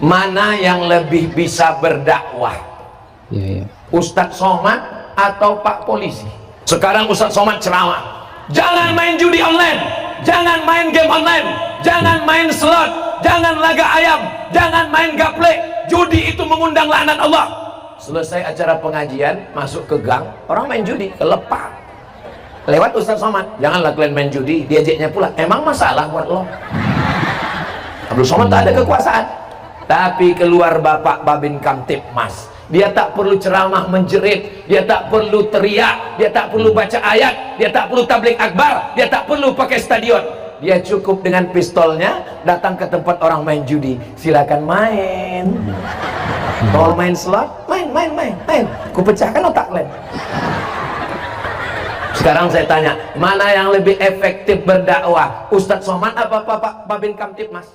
mana yang lebih bisa berdakwah? Ustadz Somad atau Pak Polisi? Sekarang Ustadz Somad ceramah, jangan main judi online, jangan main game online, jangan main slot, jangan laga ayam, jangan main gaple, judi itu mengundang laknat Allah. Selesai acara pengajian, masuk ke gang, orang main judi, kelepak. Lewat Ustadz Somad, janganlah kalian main judi, diajaknya pula, emang masalah buat lo? Abdul Somad tak ada kekuasaan, tapi keluar Bapak Babin Kamtibmas, dia tak perlu ceramah menjerit, dia tak perlu teriak, dia tak perlu baca ayat, dia tak perlu tabligh akbar, dia tak perlu pakai stadion, dia cukup dengan pistolnya datang ke tempat orang main judi, silakan main. Kalau main slot, main, ku pecahkan otak kalian. Sekarang saya tanya, mana yang lebih efektif berdakwah, Ustadz Somad apa Bapak Babin Kamtibmas?